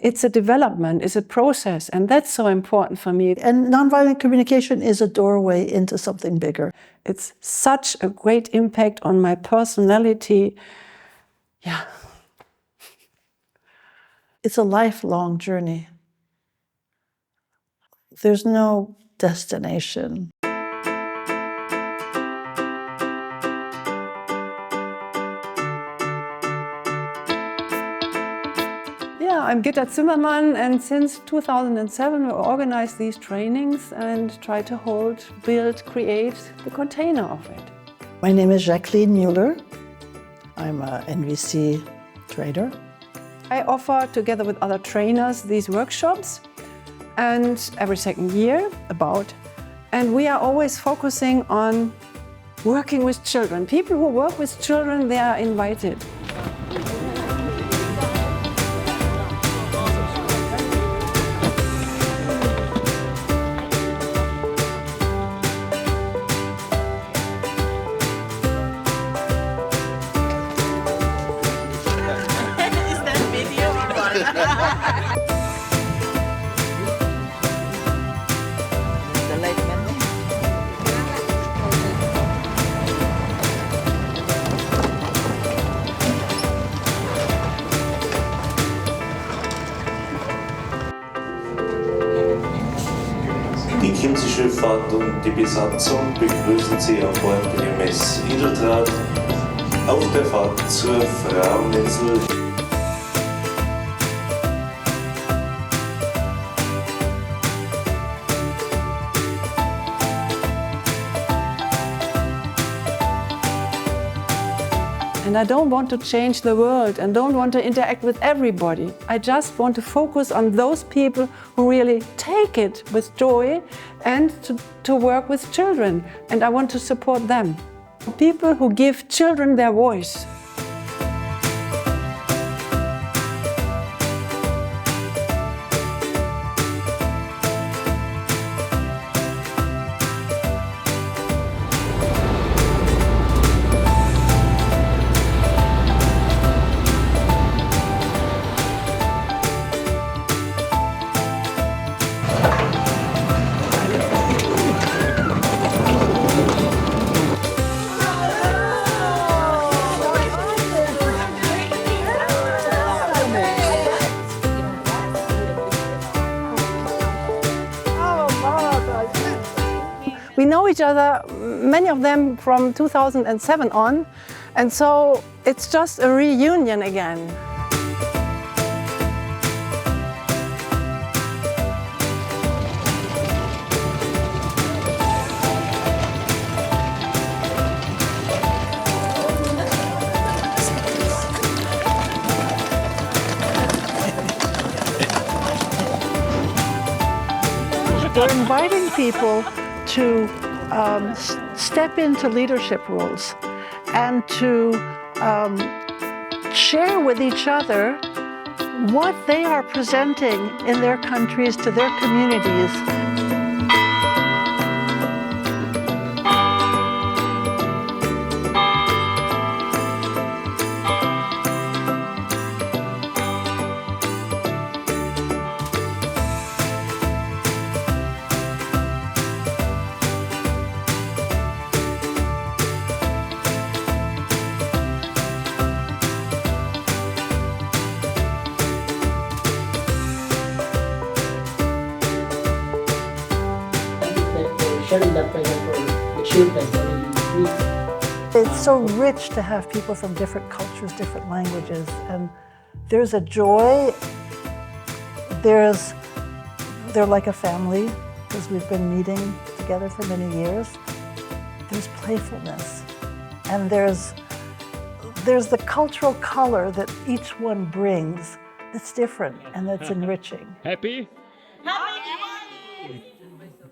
It's a development, it's a process, and that's so important for me. And nonviolent communication is a doorway into something bigger. It's such a great impact on my personality. Yeah. It's a lifelong journey. There's no destination. Yeah, I'm Gitta Zimmermann, and since 2007 we organize these trainings and try to build, create the container of it. My name is Jacqueline Mueller. I'm a NVC trainer. I offer, together with other trainers, these workshops, and every second year and we are always focusing on working with children. People who work with children, they are invited. Die Chiemsee-Schifffahrt und die Besatzung begrüßen Sie an Bord der MS Ideltrath auf der Fahrt zur Fraueninsel. And I don't want to change the world and don't want to interact with everybody. I just want to focus on those people who really take it with joy and to work with children. And I want to support them. People who give children their voice. We know each other, many of them from 2007 on, and so it's just a reunion again. We're inviting people to step into leadership roles and to share with each other what they are presenting in their countries to their communities. Sharing that present for the children. It's so rich to have people from different cultures, different languages, and there's a joy. They're like a family because we've been meeting together for many years. There's playfulness, and there's the cultural color that each one brings that's different and that's enriching. Happy?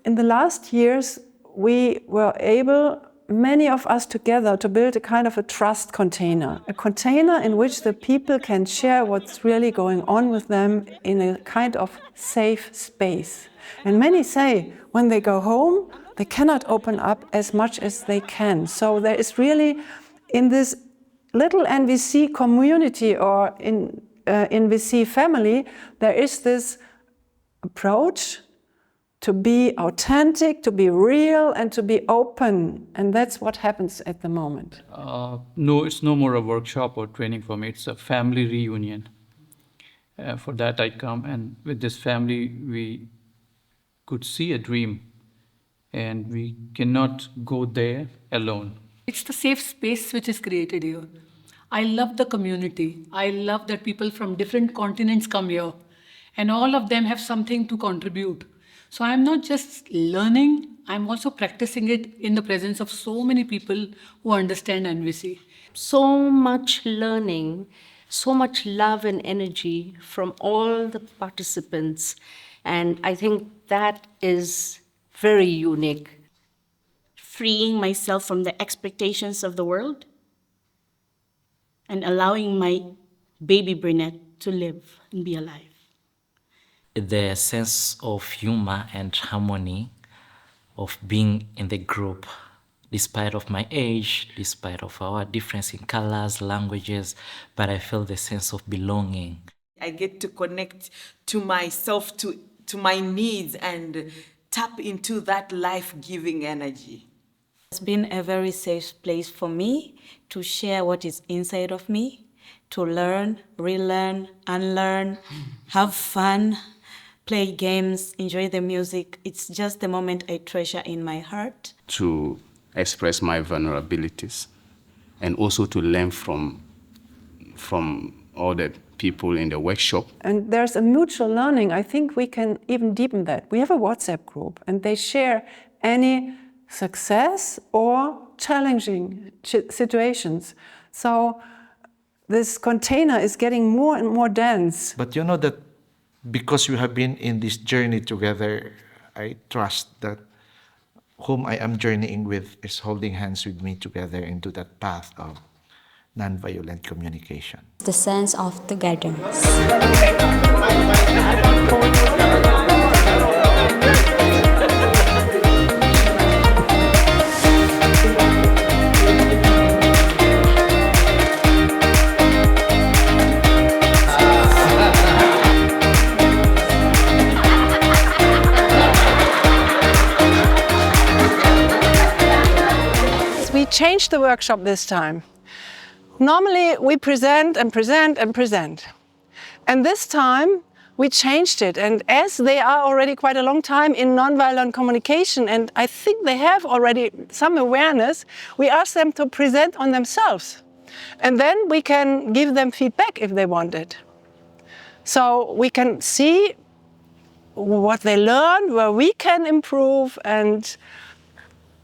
In the last years, we were able, many of us together, to build a kind of a trust container. A container in which the people can share what's really going on with them in a kind of safe space. And many say, when they go home, they cannot open up as much as they can. So there is really, in this little NVC community, or in NVC Family, there is this approach to be authentic, to be real, and to be open. And that's what happens at the moment. No, it's no more a workshop or training for me. It's a family reunion. For that I come, and with this family we could see a dream, and we cannot go there alone. It's the safe space which is created here. I love the community. I love that people from different continents come here, and all of them have something to contribute. So I'm not just learning, I'm also practicing it in the presence of so many people who understand NVC. So much learning, so much love and energy from all the participants. And I think that is very unique. Freeing myself from the expectations of the world and allowing my baby brunette to live and be alive. The sense of humor and harmony of being in the group, despite of my age, despite of our difference in colors, languages, but I feel the sense of belonging. I get to connect to myself, to my needs, and tap into that life-giving energy. It's been a very safe place for me to share what is inside of me, to learn, relearn, unlearn, have fun, play games, enjoy the music. It's just the moment I treasure in my heart. To express my vulnerabilities and also to learn from all the people in the workshop. And there's a mutual learning. I think we can even deepen that. We have a WhatsApp group, and they share any success or challenging situations. So this container is getting more and more dense. But you know that because we have been in this journey together, I trust that whom I am journeying with is holding hands with me together into that path of non-violent communication. The sense of togetherness. We changed the workshop this time. Normally we present and present and present. And this time we changed it. And as they are already quite a long time in nonviolent communication, and I think they have already some awareness, we ask them to present on themselves. And then we can give them feedback if they want it. So we can see what they learned, where we can improve, and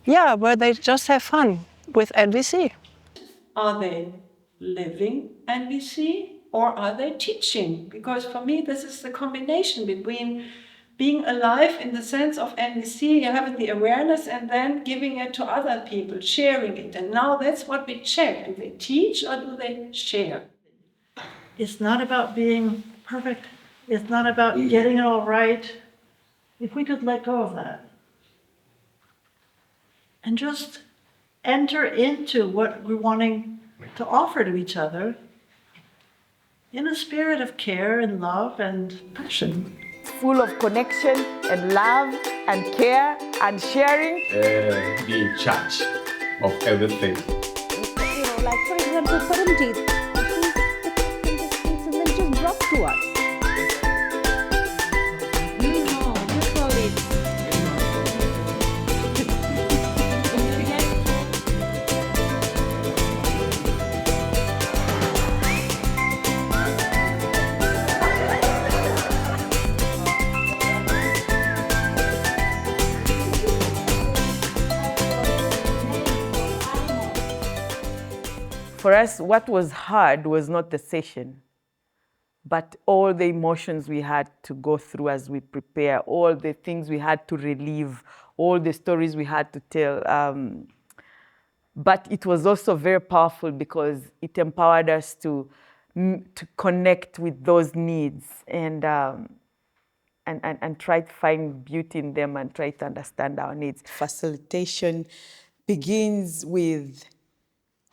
yeah, where they just have fun with NVC. Are they living NVC or are they teaching? Because for me, this is the combination between being alive in the sense of NVC, having the awareness and then giving it to other people, sharing it. And now that's what we check. Do they teach or do they share? It's not about being perfect. It's not about getting it all right. If we could let go of that and just enter into what we're wanting to offer to each other in a spirit of care and love and passion. Full of connection and love and care and sharing. Be in charge of everything. You know, like for example, Paramjeet, and then just drop to us. For us, what was hard was not the session, but all the emotions we had to go through as we prepare, all the things we had to relive, all the stories we had to tell. But it was also very powerful because it empowered us to connect with those needs and try to find beauty in them and try to understand our needs. Facilitation begins with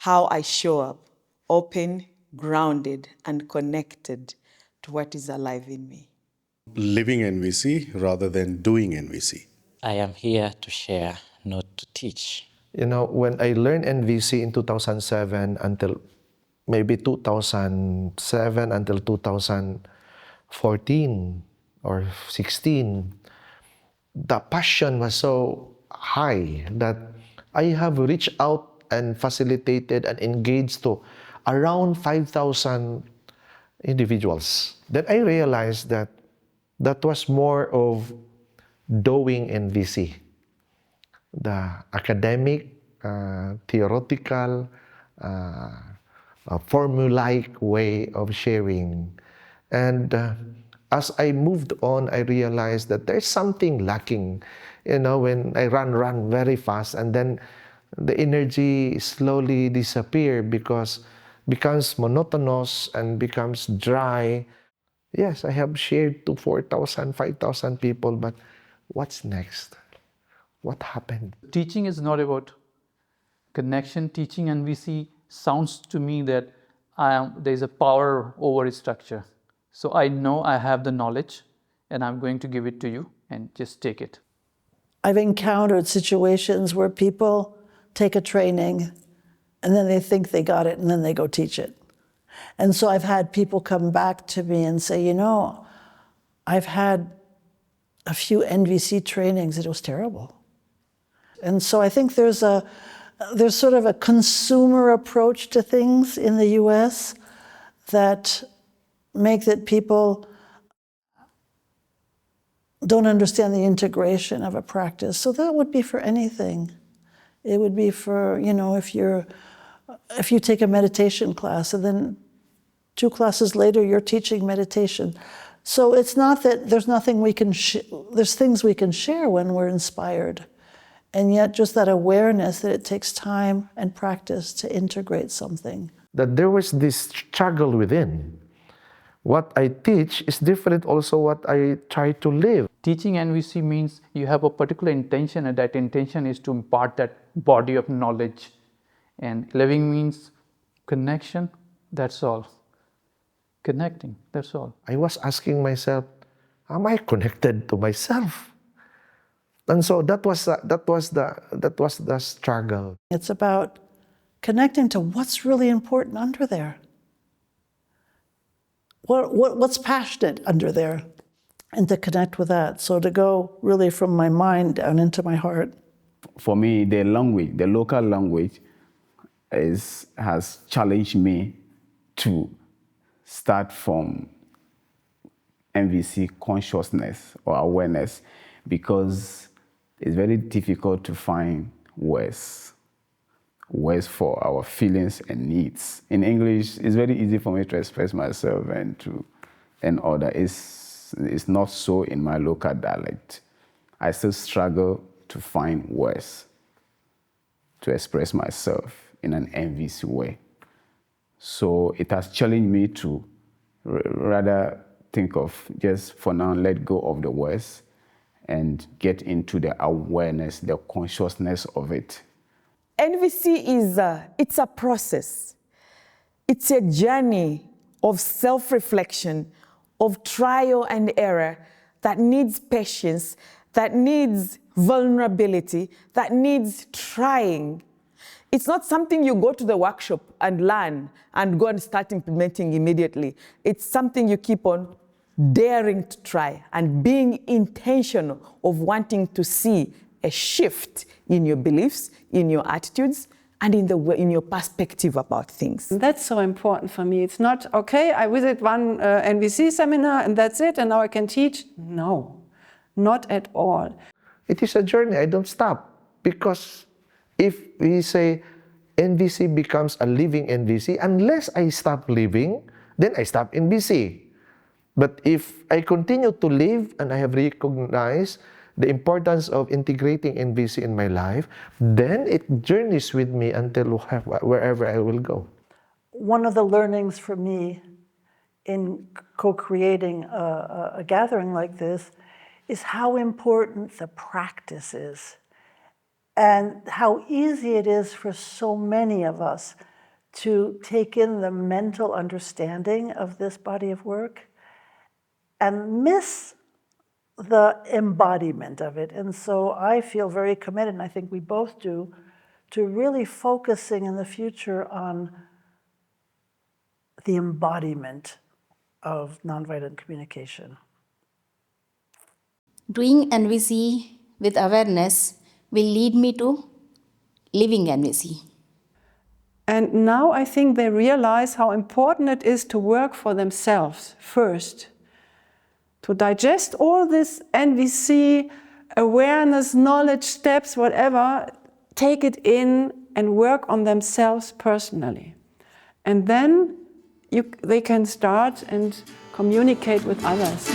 how I show up, open, grounded and connected to what is alive in me. Living NVC rather than doing NVC. I am here to share, not to teach. You know, when I learned NVC in 2007 until maybe 2007 until 2014 or 16, the passion was so high that I have reached out and facilitated and engaged to around 5,000 individuals. Then I realized that that was more of doing NVC. The academic, theoretical, formulaic way of sharing. And as I moved on, I realized that there's something lacking. You know, when I run very fast, and then the energy slowly disappears because becomes monotonous and becomes dry. Yes, I have shared to 4,000, 5,000 people, but what's next? What happened? Teaching is not about connection. Teaching NVC sounds to me that there's a power over its structure. So I know I have the knowledge and I'm going to give it to you and just take it. I've encountered situations where people take a training and then they think they got it and then they go teach it. And so I've had people come back to me and say, you know, I've had a few NVC trainings, it was terrible. And so I think there's sort of a consumer approach to things in the US that make that people don't understand the integration of a practice. So that would be for anything. It would be for, you know, if you take a meditation class and then 2 classes later you're teaching meditation. So it's not that there's nothing we can, there's things we can share when we're inspired. And yet just that awareness that it takes time and practice to integrate something. That there was this struggle within. What I teach is different also what I try to live. Teaching NVC means you have a particular intention, and that intention is to impart that body of knowledge. And living means connection, that's all. Connecting, that's all. I was asking myself, am I connected to myself? And so that was the struggle. It's about connecting to what's really important under there. What's passionate under there, and to connect with that. So to go really from my mind down into my heart. For me, the language, the local language, has challenged me to start from NVC consciousness or awareness, because it's very difficult to find words for our feelings and needs. In English, it's very easy for me to express myself and other. It's not so in my local dialect. I still struggle to find words to express myself in an NVC way. So it has challenged me to rather think of just for now, let go of the words and get into the awareness, the consciousness of it. NVC it's a process. It's a journey of self-reflection, of trial and error that needs patience, that needs vulnerability, that needs trying. It's not something you go to the workshop and learn and go and start implementing immediately. It's something you keep on daring to try and being intentional of wanting to see a shift in your beliefs, in your attitudes, and in your perspective about things. That's so important for me. It's not, okay, I visit one NVC seminar and that's it, and now I can teach. No, not at all. It is a journey. I don't stop, because if we say NVC becomes a living NVC, unless I stop living, then I stop NVC. But if I continue to live and I have recognized the importance of integrating NVC in my life, then it journeys with me until wherever I will go. One of the learnings for me in co-creating a gathering like this is how important the practice is, and how easy it is for so many of us to take in the mental understanding of this body of work and miss the embodiment of it. And so I feel very committed, and I think we both do, to really focusing in the future on the embodiment of nonviolent communication. Doing NVC with awareness will lead me to living NVC. And now I think they realize how important it is to work for themselves first. To digest all this NVC, awareness, knowledge, steps, whatever, take it in and work on themselves personally. And then they can start and communicate with others.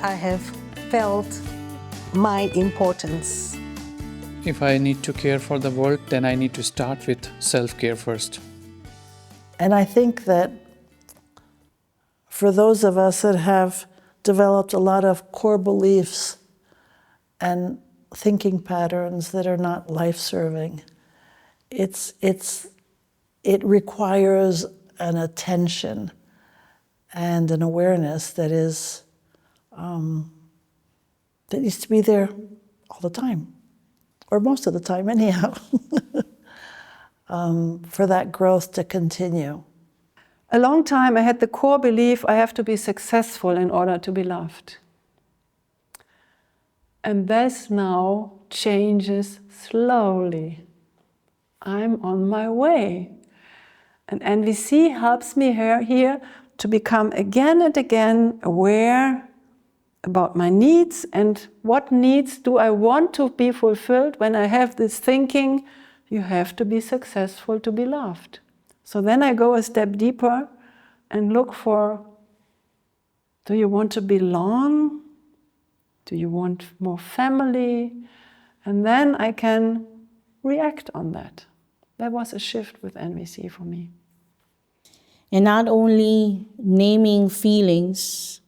I have felt my importance. If I need to care for the world, then I need to start with self-care first. And I think that for those of us that have developed a lot of core beliefs and thinking patterns that are not life-serving, it requires an attention and an awareness that is that needs to be there all the time, or most of the time anyhow, for that growth to continue. A long time I had the core belief I have to be successful in order to be loved. And this now changes slowly. I'm on my way. And NVC helps me here to become again and again aware about my needs and what needs do I want to be fulfilled when I have this thinking, you have to be successful to be loved. So then I go a step deeper and look for, do you want to belong? Do you want more family? And then I can react on that. That was a shift with NVC for me. And not only naming feelings,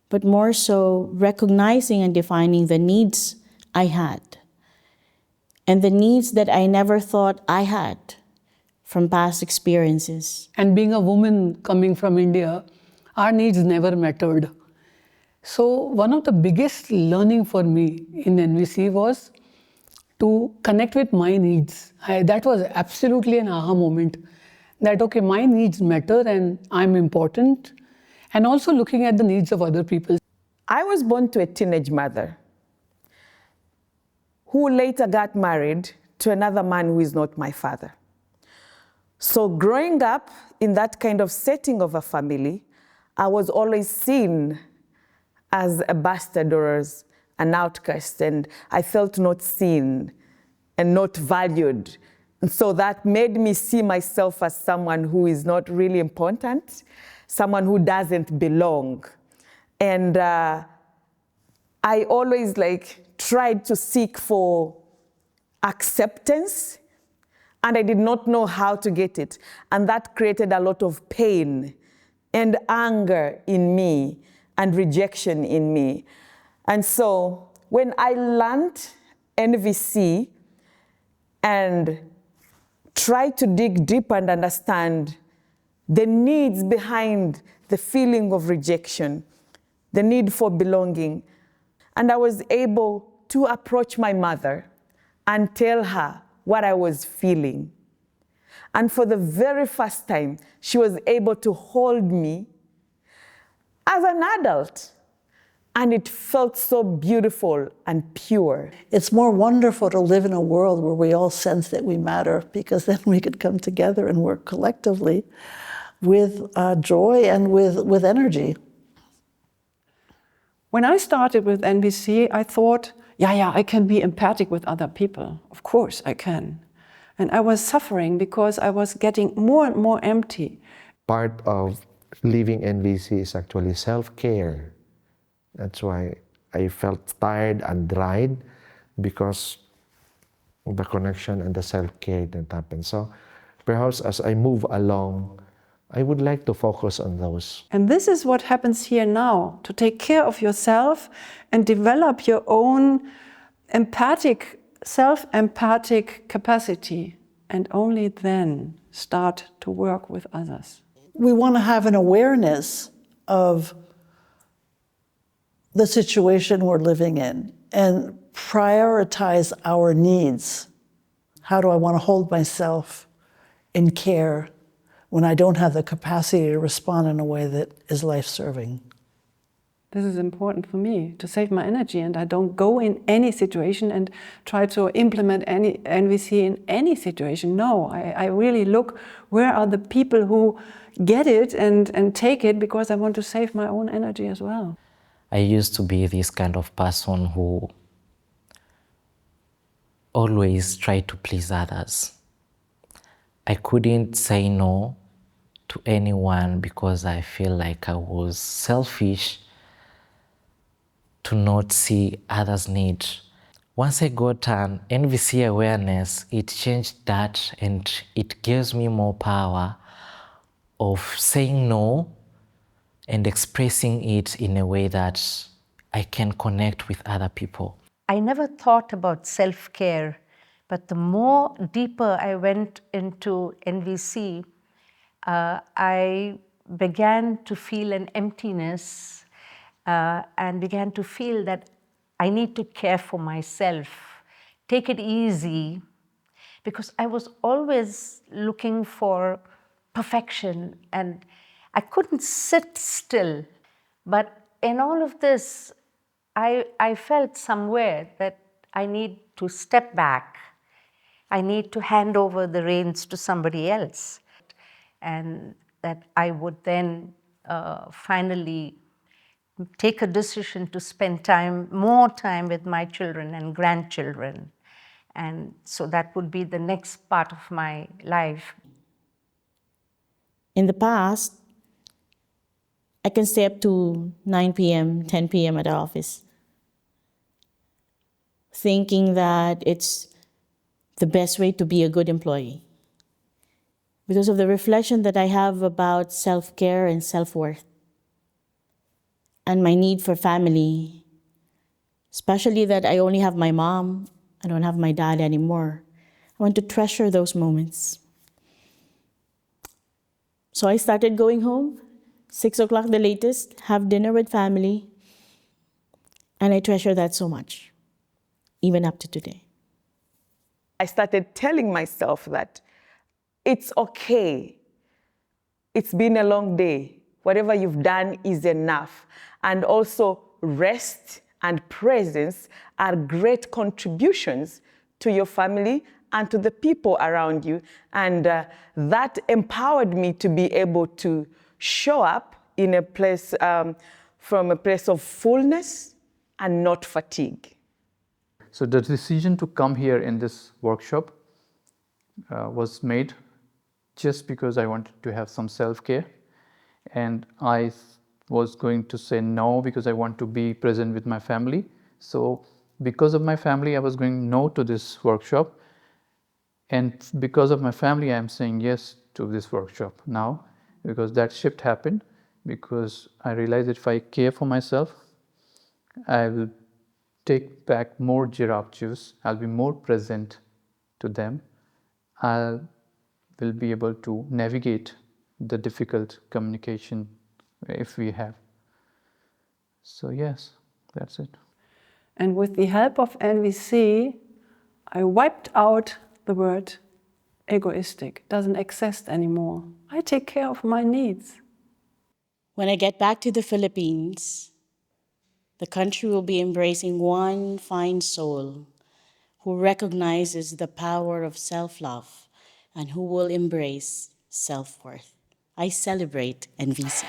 but more so recognizing and defining the needs I had and the needs that I never thought I had from past experiences. And being a woman coming from India, our needs never mattered. So one of the biggest learning for me in NVC was to connect with my needs. That was absolutely an aha moment. That, okay, my needs matter and I'm important. And also looking at the needs of other people. I was born to a teenage mother who later got married to another man who is not my father. So growing up in that kind of setting of a family, I was always seen as a bastard or as an outcast, and I felt not seen and not valued. And so that made me see myself as someone who is not really important, someone who doesn't belong. And I always tried to seek for acceptance, and I did not know how to get it. And that created a lot of pain and anger in me and rejection in me. And so when I learned NVC and tried to dig deep and understand the needs behind the feeling of rejection, the need for belonging, and I was able to approach my mother and tell her what I was feeling. And for the very first time, she was able to hold me as an adult. And it felt so beautiful and pure. It's more wonderful to live in a world where we all sense that we matter, because then we could come together and work collectively with joy and with energy. When I started with NVC, I thought, yeah, I can be empathic with other people. Of course I can. And I was suffering because I was getting more and more empty. Part of living NVC is actually self-care. That's why I felt tired and dried, because of the connection and the self-care that happened. So perhaps as I move along, I would like to focus on those. And this is what happens here now, to take care of yourself and develop your own empathic, self-empathic capacity, and only then start to work with others. We want to have an awareness of the situation we're living in and prioritize our needs. How do I want to hold myself in care when I don't have the capacity to respond in a way that is life-serving? This is important for me, to save my energy, and I don't go in any situation and try to implement any NVC in any situation. No, I really look, where are the people who get it and take it, because I want to save my own energy as well. I used to be this kind of person who always tried to please others. I couldn't say no to anyone because I feel like I was selfish to not see others' needs. Once I got an NVC awareness, it changed that, and it gives me more power of saying no and expressing it in a way that I can connect with other people. I never thought about self-care, but the more deeper I went into NVC, I began to feel an emptiness and began to feel that I need to care for myself, take it easy, because I was always looking for perfection and I couldn't sit still. But in all of this, I felt somewhere that I need to step back. I need to hand over the reins to somebody else. And that I would then finally take a decision to spend more time with my children and grandchildren. And so that would be the next part of my life. In the past, I can stay up to 9 p.m., 10 p.m. at the office, thinking that it's the best way to be a good employee. Because of the reflection that I have about self-care and self-worth and my need for family, especially that I only have my mom, I don't have my dad anymore. I want to treasure those moments. So I started going home, 6 o'clock the latest, have dinner with family, and I treasure that so much, even up to today. I started telling myself that it's okay. It's been a long day. Whatever you've done is enough. And also rest and presence are great contributions to your family and to the people around you. And that empowered me to be able to show up in a place, from a place of fullness and not fatigue. So the decision to come here in this workshop was made just because I wanted to have some self-care, and I was going to say no because I want to be present with my family. So because of my family, I was going no to this workshop. And because of my family, I am saying yes to this workshop now, because that shift happened, because I realized that if I care for myself, I will take back more giraffe juice, I'll be more present to them, I will be able to navigate the difficult communication if we have. So yes, that's it. And with the help of NVC, I wiped out the word egoistic. It doesn't exist anymore. I take care of my needs. When I get back to the Philippines, the country will be embracing one fine soul who recognizes the power of self-love and who will embrace self-worth. I celebrate NVC.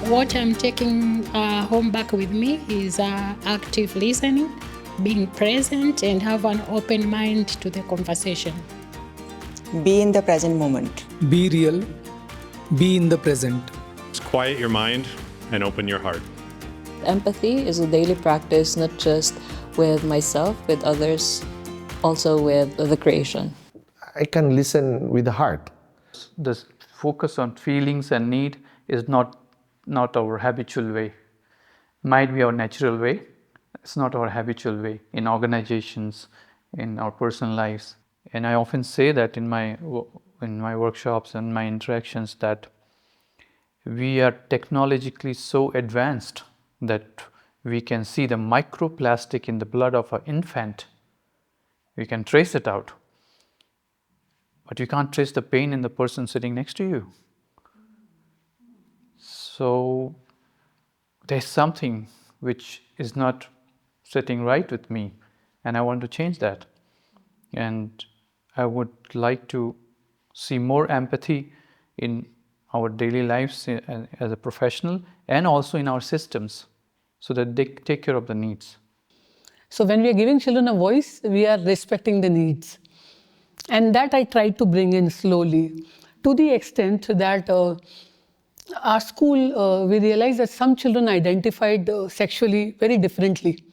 What I'm taking home back with me is active listening, being present, and have an open mind to the conversation. Be in the present moment. Be real. Be in the present. Just quiet your mind and open your heart. Empathy is a daily practice, not just with myself, with others, also with the creation. I can listen with the heart. The focus on feelings and need is not our habitual way. Might be our natural way. It's not our habitual way in organizations, in our personal lives. And I often say that in my workshops and my interactions that we are technologically so advanced that we can see the microplastic in the blood of an infant. We can trace it out. But you can't trace the pain in the person sitting next to you. So there's something which is not sitting right with me, and I want to change that. And I would like to see more empathy in our daily lives as a professional and also in our systems so that they take care of the needs. So when we are giving children a voice, we are respecting the needs. And that I tried to bring in slowly, to the extent that our school, we realized that some children identified sexually very differently.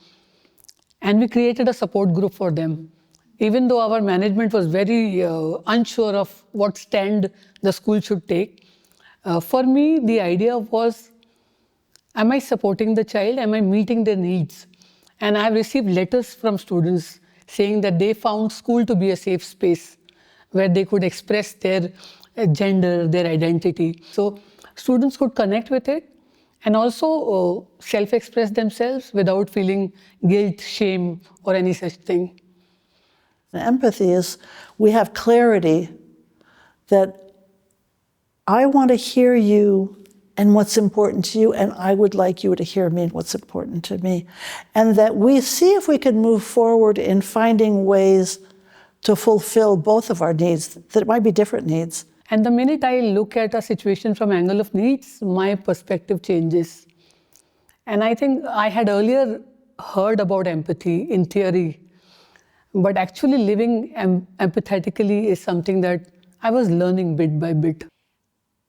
And we created a support group for them. Even though our management was very unsure of what stand the school should take, for me, the idea was, am I supporting the child? Am I meeting their needs? And I have received letters from students saying that they found school to be a safe space where they could express their gender, their identity. So students could connect with it and also self-express themselves without feeling guilt, shame, or any such thing. Empathy is we have clarity that I want to hear you and what's important to you, and I would like you to hear me and what's important to me. And that we see if we can move forward in finding ways to fulfill both of our needs, that might be different needs. And the minute I look at a situation from angle of needs, my perspective changes. And I think I had earlier heard about empathy in theory, but actually living empathetically is something that I was learning bit by bit.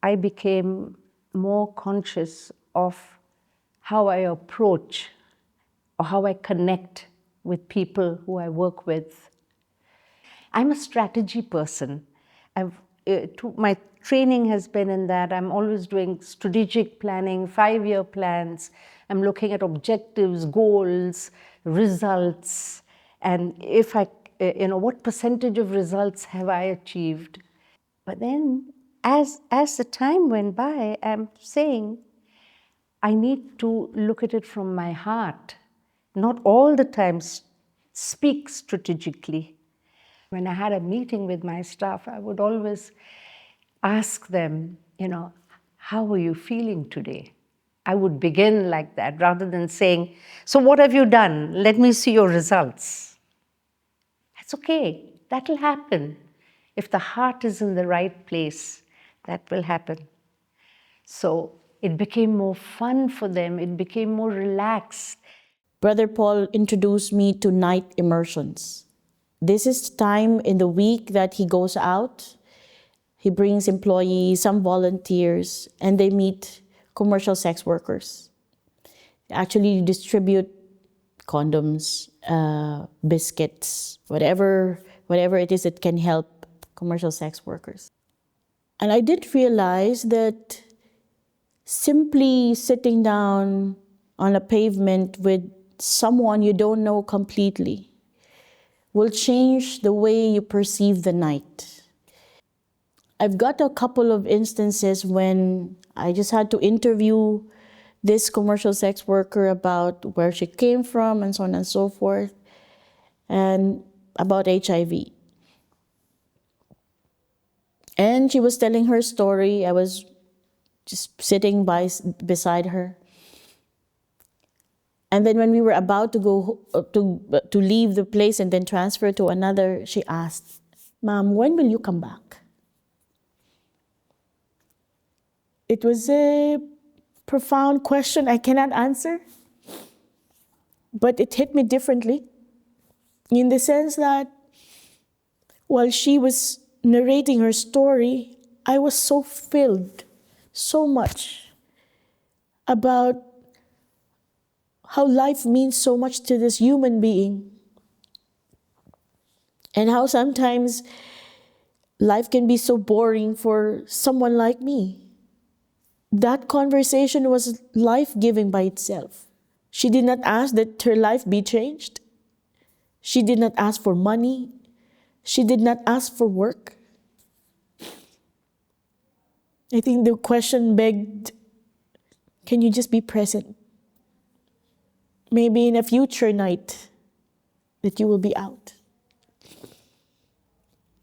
I became more conscious of how I approach or how I connect with people who I work with. I'm a strategy person. My training has been in that. I'm always doing strategic planning, 5-year plans. I'm looking at objectives, goals, results, and if what percentage of results have I achieved? But then, as the time went by, I'm saying, I need to look at it from my heart not all the time speak strategically. When I had a meeting with my staff, I would always ask them, how are you feeling today? I would begin like that rather than saying, so what have you done? Let me see your results. That's okay. That'll happen. If the heart is in the right place, that will happen. So it became more fun for them. It became more relaxed. Brother Paul introduced me to night immersions. This is time in the week that he goes out. He brings employees, some volunteers, and they meet commercial sex workers. They actually distribute condoms, biscuits, whatever it is that can help commercial sex workers. And I did realize that simply sitting down on a pavement with someone you don't know completely will change the way you perceive the night. I've got a couple of instances when I just had to interview this commercial sex worker about where she came from and so on and so forth, and about HIV. And she was telling her story. I was just sitting beside her. And then when we were about to go to leave the place and then transfer to another, she asked, "Ma'am, when will you come back?" It was a profound question I cannot answer, but it hit me differently in the sense that while she was narrating her story, I was so filled so much about how life means so much to this human being and how sometimes life can be so boring for someone like me. That conversation was life-giving by itself. She did not ask that her life be changed. She did not ask for money. She did not ask for work. I think the question begged, can you just be present? Maybe in a future night that you will be out.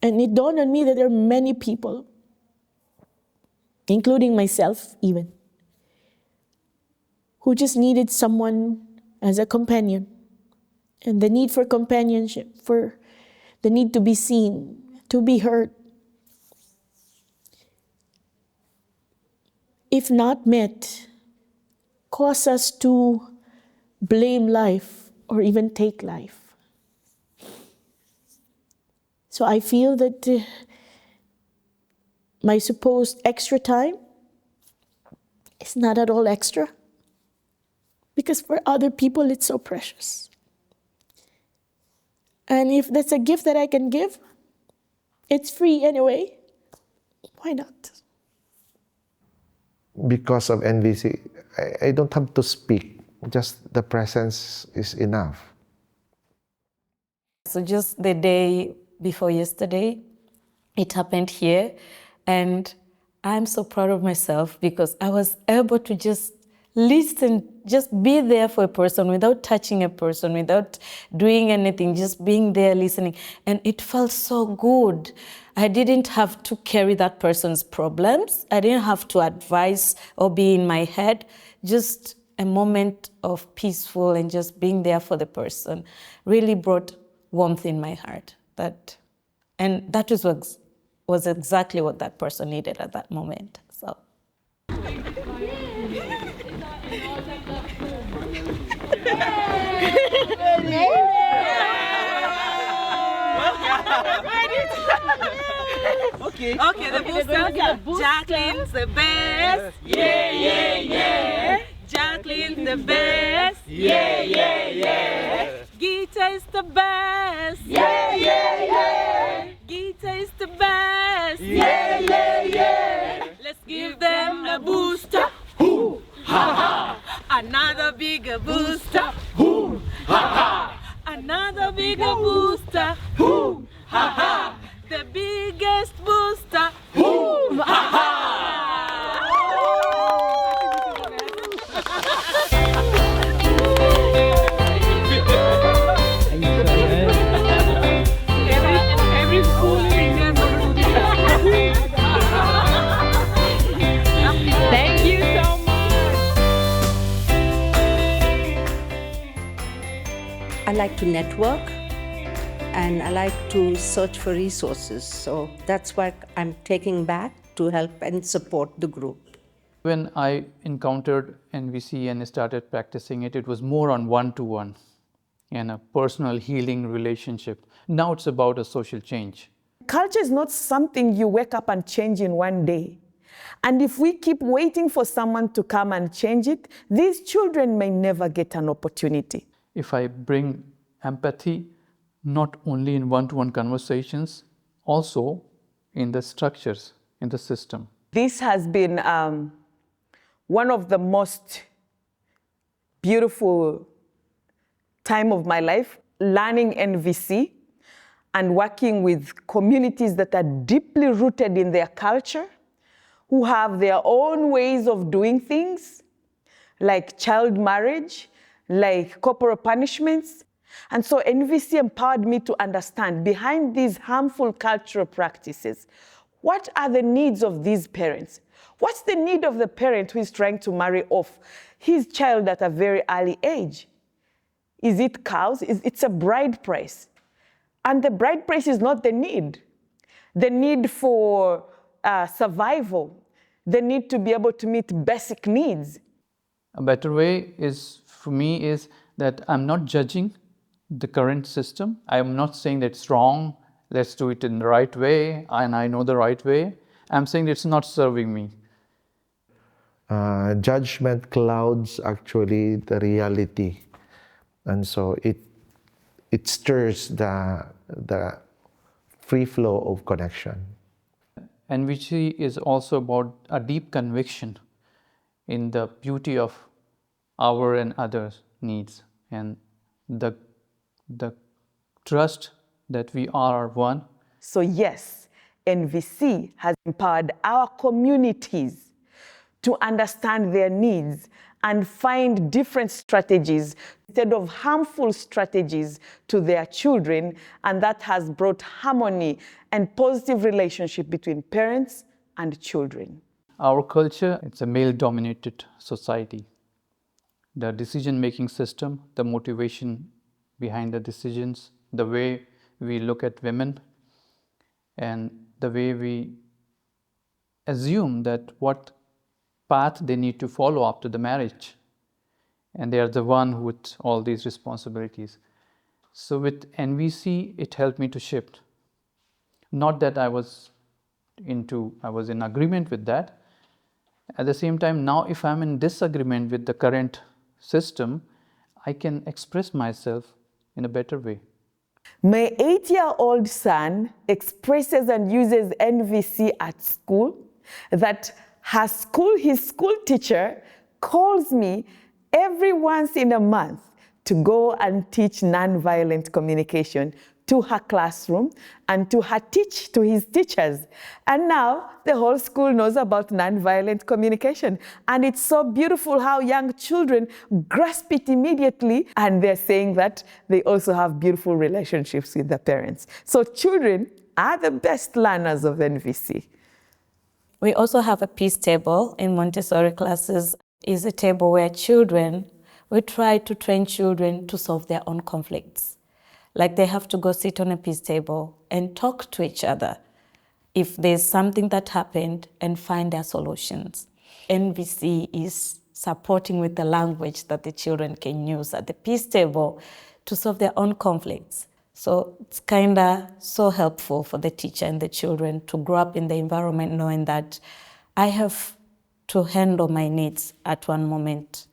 And it dawned on me that there are many people, including myself even, who just needed someone as a companion. And the need for companionship, for the need to be seen, to be heard, if not met, cause us to blame life or even take life. So I feel that my supposed extra time is not at all extra, because for other people it's so precious. And if that's a gift that I can give, it's free anyway, why not? Because of NVC, I don't have to speak. Just the presence is enough. So just the day before yesterday, it happened here. And I'm so proud of myself because I was able to just listen, just be there for a person without touching a person, without doing anything, just being there listening. And it felt so good. I didn't have to carry that person's problems. I didn't have to advise or be in my head. Just a moment of peaceful and just being there for the person really brought warmth in my heart. And that was exactly what that person needed at that moment. So. Okay, the booster. Jacqueline's the best. Yeah, yeah, yeah. Jacqueline's the best. Yeah, yeah, yeah. Gita is the best. Yeah, yeah, yeah. Gita is the best. Yeah, yeah, yeah. Let's give them a booster. Hoo, ha, ha. Another bigger booster. Hoo, ha, ha. Another bigger booster. Hoo, ha, ha. The biggest booster. Hoo, ha, ha. like to network and I like to search for resources. So that's what I'm taking back to help and support the group. When I encountered NVC and started practicing it, it was more on one-to-one and a personal healing relationship. Now it's about a social change. Culture is not something you wake up and change in one day. And if we keep waiting for someone to come and change it, these children may never get an opportunity. If I bring empathy, not only in one-to-one conversations, also in the structures, in the system. This has been one of the most beautiful time of my life, learning NVC and working with communities that are deeply rooted in their culture, who have their own ways of doing things, like child marriage, like corporal punishments. And so NVC empowered me to understand behind these harmful cultural practices, what are the needs of these parents? What's the need of the parent who is trying to marry off his child at a very early age? Is it cows? It's a bride price. And the bride price is not the need. The need for survival, the need to be able to meet basic needs. A better way is, for me, is that I'm not judging the current system. I'm not saying that it's wrong, let's do it in the right way, and I know the right way. I'm saying that it's not serving me. Judgment clouds actually the reality. And so it stirs the free flow of connection. NVC is also about a deep conviction in the beauty of our and others' needs and the trust that we are one. So yes, NVC has empowered our communities to understand their needs and find different strategies instead of harmful strategies to their children, and that has brought harmony and positive relationship between parents and children. Our culture, it's a male-dominated society. The decision-making system, the motivation behind the decisions, the way we look at women, and the way we assume that what path they need to follow after the marriage. And they are the one with all these responsibilities. So with NVC, it helped me to shift. Not that I was in agreement with that. At the same time, now if I'm in disagreement with the current system, I can express myself in a better way. My 8-year-old son expresses and uses NVC at school, that his school teacher calls me every once in a month to go and teach nonviolent communication to her classroom and to his teachers. And now the whole school knows about nonviolent communication. And it's so beautiful how young children grasp it immediately, and they're saying that they also have beautiful relationships with their parents. So children are the best learners of NVC. We also have a peace table in Montessori classes. It's a table where we try to train children to solve their own conflicts. Like they have to go sit on a peace table and talk to each other if there's something that happened and find their solutions. NVC is supporting with the language that the children can use at the peace table to solve their own conflicts. So it's kind of so helpful for the teacher and the children to grow up in the environment knowing that I have to handle my needs at one moment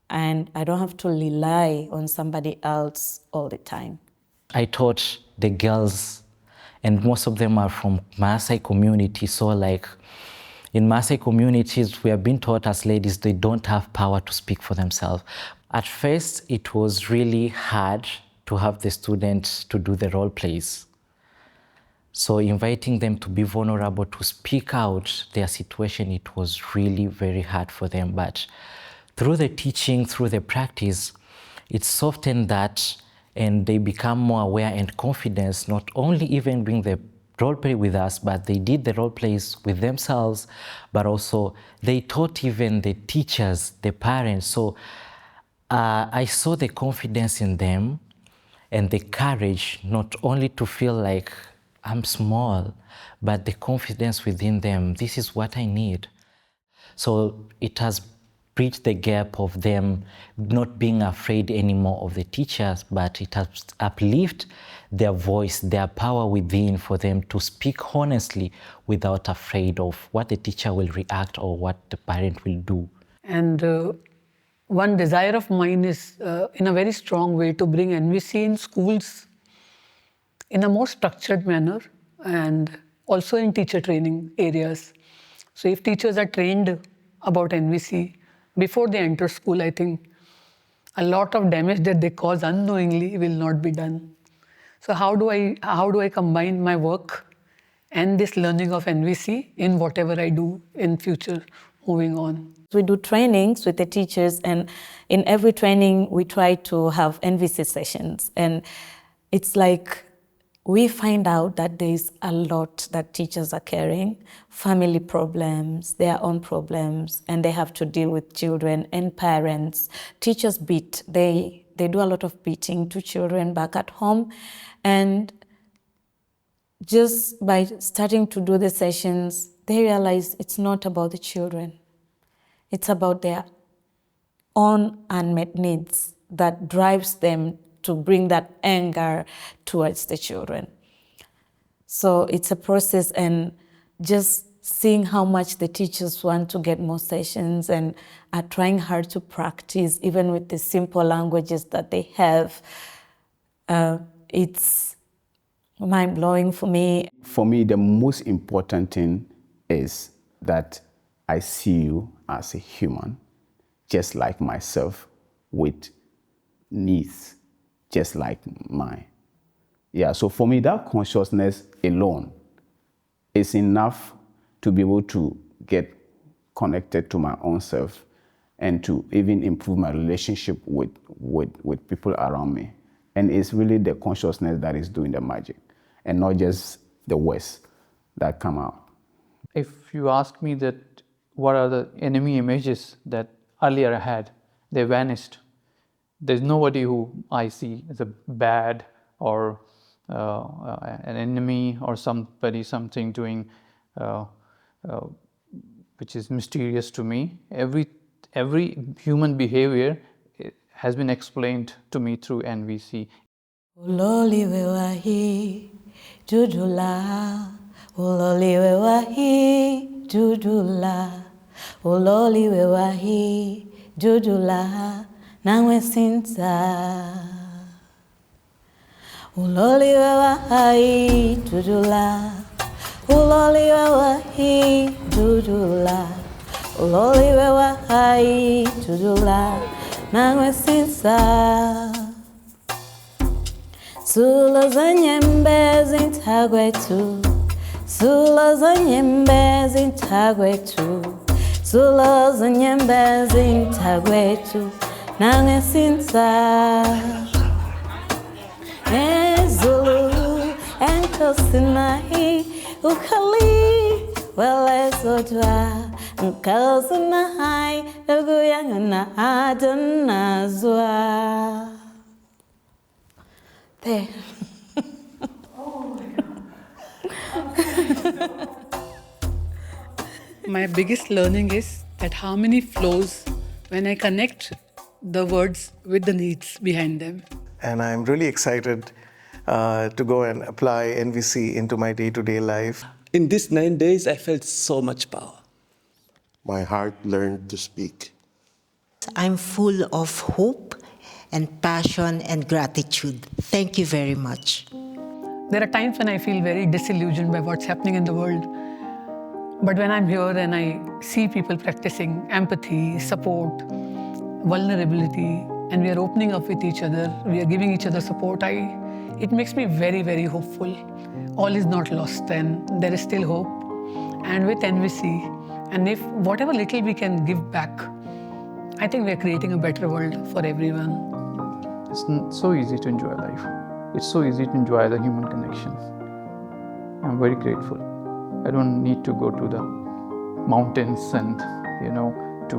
and I don't have to rely on somebody else all the time. I taught the girls, and most of them are from Maasai community, so like in Maasai communities, we have been taught as ladies they don't have power to speak for themselves. At first, it was really hard to have the students to do the role plays. So inviting them to be vulnerable, to speak out their situation, it was really very hard for them. But through the teaching, through the practice, it softened that and they become more aware and confident, not only even doing the role play with us, but they did the role plays with themselves, but also they taught even the teachers, the parents. So I saw the confidence in them and the courage not only to feel like I'm small, but the confidence within them, this is what I need. So it has bridged the gap of them not being afraid anymore of the teachers, but it has uplifted their voice, their power within for them to speak honestly without afraid of what the teacher will react or what the parent will do. And one desire of mine is, in a very strong way, to bring NVC in schools in a more structured manner and also in teacher training areas. So if teachers are trained about NVC before they enter school, I think a lot of damage that they cause unknowingly will not be done. So how do I combine my work and this learning of NVC in whatever I do in future moving on? We do trainings with the teachers, and in every training we try to have NVC sessions, and it's like we find out that there's a lot that teachers are carrying, family problems, their own problems, and they have to deal with children and parents. Teachers beat, they do a lot of beating to children back at home, and just by starting to do the sessions, they realize it's not about the children. It's about their own unmet needs that drives them to bring that anger towards the children. So it's a process, and just seeing how much the teachers want to get more sessions and are trying hard to practice, even with the simple languages that they have, it's mind-blowing for me. For me, the most important thing is that I see you as a human, just like myself, with needs, just like mine. Yeah, so for me, that consciousness alone is enough to be able to get connected to my own self and to even improve my relationship with people around me. And it's really the consciousness that is doing the magic, and not just the words that come out. If you ask me that what are the enemy images that earlier I had, they vanished. There's nobody who I see as a bad or an enemy or somebody, something doing which is mysterious to me. Every human behavior has been explained to me through NVC. Uloliwe wahi judula, uloliwe wahi judula, uloliwe wahi judula, nawe sinta. Uloliwe wahi judula, uloliwe wahi judula, uloliwe wahi judula, nawe sinta. Sula zanyembe zintagwetu, sula zanyembe zintagwetu, sula zanyembe zintagwetu, nange sinta. Zulu enkosinahi ukali welezodwa nkosinahi luguyangana adanazwa. There. Oh my God. My biggest learning is that how many flows when I connect the words with the needs behind them. And I'm really excited to go and apply NVC into my day-to-day life. In these 9 days, I felt so much power. My heart learned to speak. I'm full of hope and passion and gratitude. Thank you very much. There are times when I feel very disillusioned by what's happening in the world. But when I'm here and I see people practicing empathy, support, vulnerability, and we are opening up with each other, we are giving each other support, it makes me very, very hopeful. All is not lost, and there is still hope. And with NVC, and if whatever little we can give back, I think we are creating a better world for everyone. It's so easy to enjoy life. It's so easy to enjoy the human connection. I'm very grateful. I don't need to go to the mountains and, to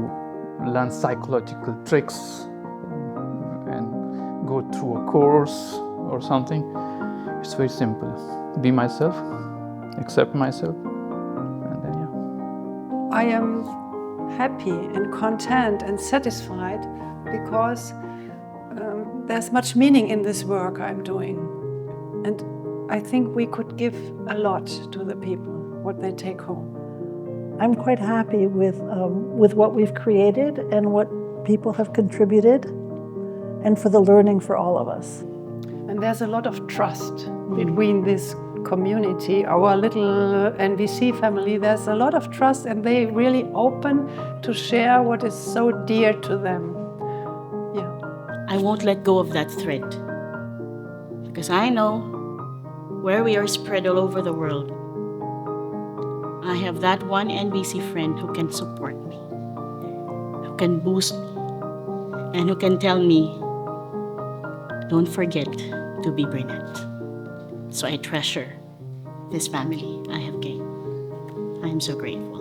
learn psychological tricks and go through a course or something. It's very simple. Be myself, accept myself, and then yeah. I am happy and content and satisfied because there's much meaning in this work I'm doing. And I think we could give a lot to the people, what they take home. I'm quite happy with what we've created and what people have contributed, and for the learning for all of us. And there's a lot of trust between this community, our little NVC family. There's a lot of trust, and they really open to share what is so dear to them. Yeah. I won't let go of that thread, because I know where we are spread all over the world, I have that one NVC friend who can support me, who can boost me, and who can tell me, don't forget to be brilliant. So I treasure this family I have gained. I am so grateful.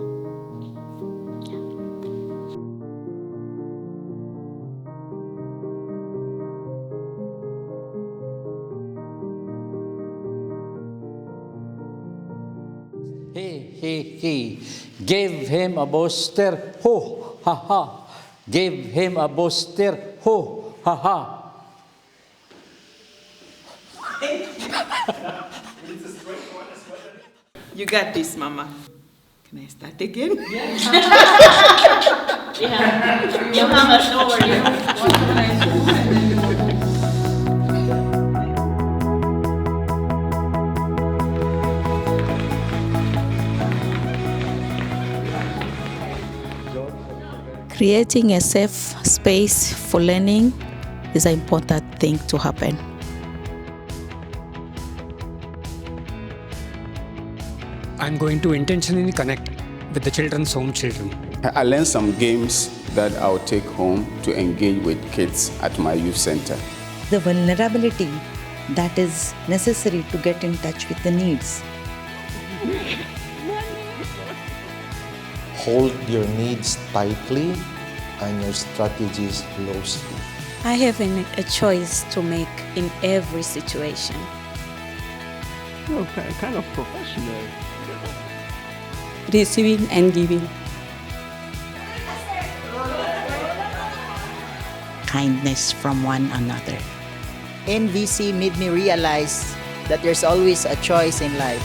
He gave him a booster, ho, ha, ha. Gave him a booster, ho, ha, ha. You got this, Mama. Can I start again? Yeah, you have a story. Creating a safe space for learning is an important thing to happen. I'm going to intentionally connect with the children's home children. I learned some games that I'll take home to engage with kids at my youth center. The vulnerability that is necessary to get in touch with the needs. Hold your needs tightly and your strategies closely. I have a choice to make in every situation. You're kind of professional. Receiving and giving. Kindness from one another. NVC made me realize that there's always a choice in life.